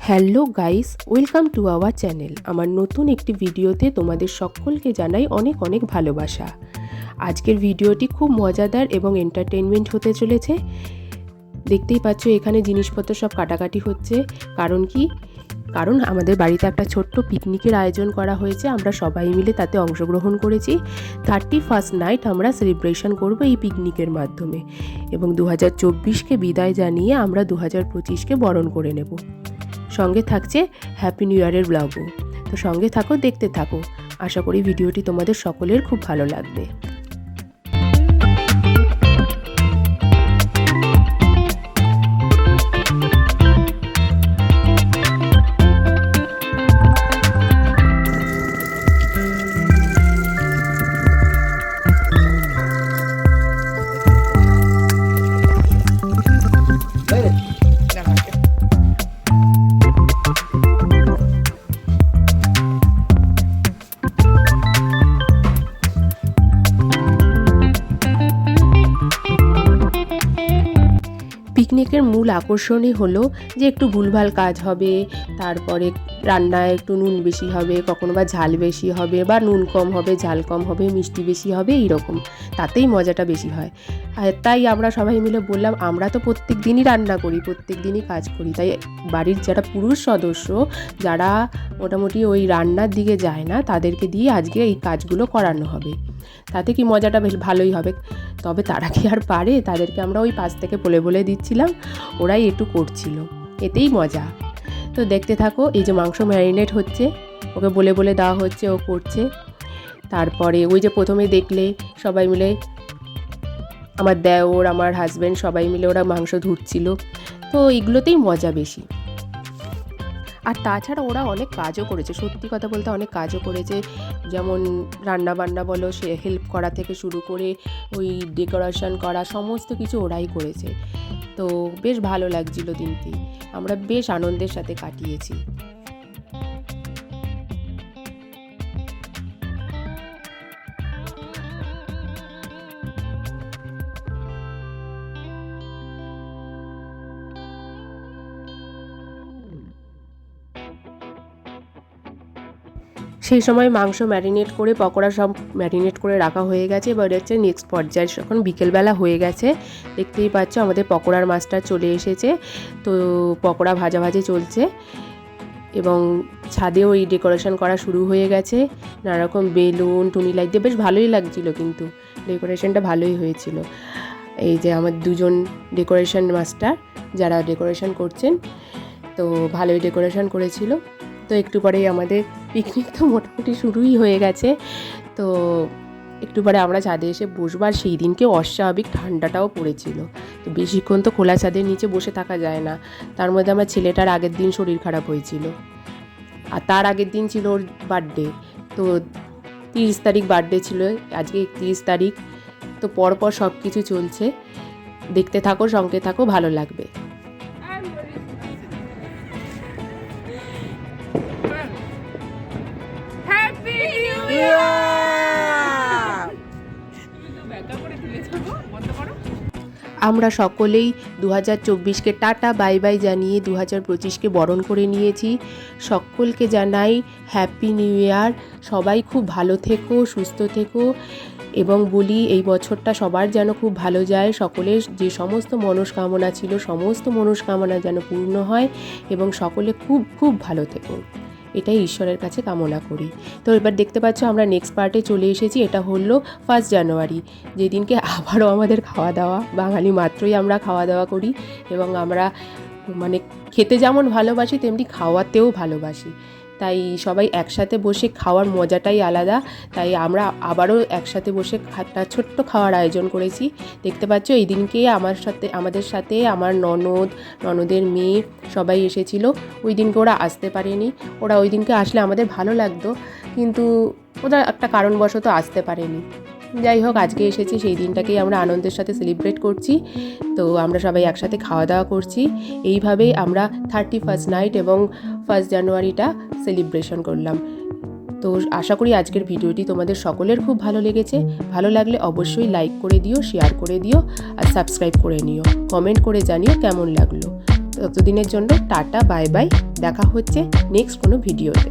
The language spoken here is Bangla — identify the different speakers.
Speaker 1: Hello guys, welcome to our channel. আমার নতুন একটি ভিডিওতে তোমাদের সকলকে জানাই অনেক অনেক ভালোবাসা। আজকের ভিডিওটি খুব মজাদার এবং এন্টারটেনমেন্ট হতে চলেছে। দেখতেই পাচ্ছ এখানে জিনিসপত্র সব কাটাকাটি হচ্ছে। কারণ আমাদের বাড়িতে একটা ছোট্ট পিকনিকের আয়োজন করা হয়েছে। আমরা সবাই মিলে তাতে অংশগ্রহণ করেছি। 31st নাইট আমরা সেলিব্রেশন করব এই পিকনিকের মাধ্যমে, এবং 2024কে বিদায় জানিয়ে আমরা 2025কে বরণ করে নেব। সঙ্গে থাকছে হ্যাপি নিউ ইয়ারের ব্লগও। তো সঙ্গে থাকো, দেখতে থাকো। আশা করি ভিডিওটি তোমাদের সকলের খুব ভালো লাগবে। পিকনিকের মূল আকর্ষণই হলো যে একটু ভুলভাল কাজ হবে, তারপরে রান্নায় একটু নুন বেশি হবে, কখনো বা ঝাল বেশি হবে, বা নুন কম হবে, ঝাল কম হবে, মিষ্টি বেশি হবে, এইরকম। তাতেই মজাটা বেশি হয়। আর তাই আমরা সবাই মিলে বললাম, আমরা তো প্রত্যেক দিনই রান্না করি, প্রত্যেক দিনই কাজ করি, তাই বাড়ির যারা পুরুষ সদস্য, যারা মোটামুটি ওই রান্নার দিকে যায় না, তাদেরকে দিয়ে আজকে এই কাজগুলো করানো হবে। তাতে কি মজাটা বেশ ভালোই হবে। তবে তারা কি আর পারে? তাদেরকে আমরা ওই পাশ থেকে বলে দিচ্ছিলাম, ওরাই একটু করছিল, এতেই মজা। তো দেখতে থাকো। এই যে মাংস ম্যারিনেট হচ্ছে, ওকে বলে দেওয়া হচ্ছে, ও করছে। তারপরে ওই যে প্রথমে দেখলে সবাই মিলে, আমার দেওর, আমার হাজব্যান্ড, সবাই মিলে ওরা মাংস ধুচ্ছিল। তো এইগুলোতেই মজা বেশি। আর তাছাড়া ওরা অনেক কাজও করেছে, সত্যি কথা বলতে অনেক কাজও করেছে। যেমন রান্না বান্না বলো, সে হেল্প করা থেকে শুরু করে ওই ডেকোরেশন করা, সমস্ত কিছু ওরাই করেছে। তো বেশ ভালো লাগছিল দিনটি, আমরা বেশ আনন্দের সাথে কাটিয়েছি। সেই সময় মাংস ম্যারিনেট করে, পকোড়া সব ম্যারিনেট করে রাখা হয়ে গেছে। এবার হচ্ছে নেক্সট পর্যায়ে, যখন বিকেলবেলা হয়ে গেছে, দেখতেই পাচ্ছ আমাদের পকোড়ার মাছটা চলে এসেছে। তো পকোড়া ভাজাভাজি চলছে, এবং ছাদেও এই ডেকোরেশন করা শুরু হয়ে গেছে। নানারকম বেলুন, টুনি লাইট দিয়ে বেশ ভালোই লাগছিল, কিন্তু ডেকোরেশনটা ভালোই হয়েছিল। এই যে আমার দুজন ডেকোরেশন মাস্টার যারা ডেকোরেশন করছেন, তো ভালোই ডেকোরেশন করেছিল। তো একটু পরেই আমাদের পিকনিক তো মোটামুটি শুরুই হয়ে গেছে। তো একটু পরে আমরা ছাদে এসে বসবো। আর সেই দিনকে অস্বাভাবিক ঠান্ডাটাও পড়েছিল, তো বেশিক্ষণ তো খোলা ছাদের নিচে বসে থাকা যায় না। তার মধ্যে আমার ছেলেটার আগের দিন শরীর খারাপ হয়েছিল, আর তার আগের দিন ছিল ওর বার্থডে। তো 30 তারিখ বার্থডে ছিল, আজকে 31 তারিখ। তো পরপর সব কিছু চলছে, দেখতে থাকো, সঙ্গে থাকো, ভালো লাগবে। আমরা সকলেই 2024কে টাটা বাই বাই জানিয়ে 2025কে বরণ করে নিয়েছি। সকলকে জানাই হ্যাপি নিউ ইয়ার। সবাই খুব ভালো থেকো, সুস্থ থেকো, এবং বলি এই বছরটা সবার যেন খুব ভালো যায়। সকলের যে সমস্ত মনস্কামনা ছিল, সমস্ত মনস্কামনা যেন পূর্ণ হয়, এবং সকলে খুব খুব ভালো থেকো, এটাই ঈশ্বরের কাছে কামনা করি। তো এবার দেখতে পাচ্ছ আমরা নেক্সট পার্টে চলে এসেছি। এটা হলো 1 জানুয়ারি, যেদিনকে আবারও আমাদের খাওয়া দাওয়া। বাঙালি মাত্রই আমরা খাওয়া দাওয়া করি, এবং আমরা মানে খেতে যেমন ভালোবাসি, তেমনি খাওয়াতেও ভালোবাসি। তাই সবাই একসাথে বসে খাওয়ার মজাটাই আলাদা। তাই আমরা আবারও একসাথে বসে একটা ছোট্ট খাওয়ার আয়োজন করেছি। দেখতে পাচ্ছ এই দিনকে আমাদের সাথে আমার ননদের মেয়ে সবাই এসেছিল। ওই দিনকে ওরা আসতে পারেনি। ওরা ওই দিনকে আসলে আমাদের ভালো লাগতো, কিন্তু ওরা একটা কারণবশত আসতে পারেনি। যাই হোক, আজকে এসেছি, সেই দিনটাকেই আমরা আনন্দের সাথে সেলিব্রেট করছি। তো আমরা সবাই একসাথে খাওয়া দাওয়া করছি। এইভাবেই আমরা 31st নাইট এবং 1 জানুয়ারিটা সেলিব্রেশন করলাম। তো আশা করি আজকের ভিডিওটি তোমাদের সকলের খুব ভালো লেগেছে। ভালো লাগলে অবশ্যই লাইক করে দিও, শেয়ার করে দিও আর সাবস্ক্রাইব করে নিও। কমেন্ট করে জানিও কেমন লাগলো। ততদিনের জন্য টাটা, বাই বাই। দেখা হচ্ছে নেক্সট কোনো ভিডিওতে।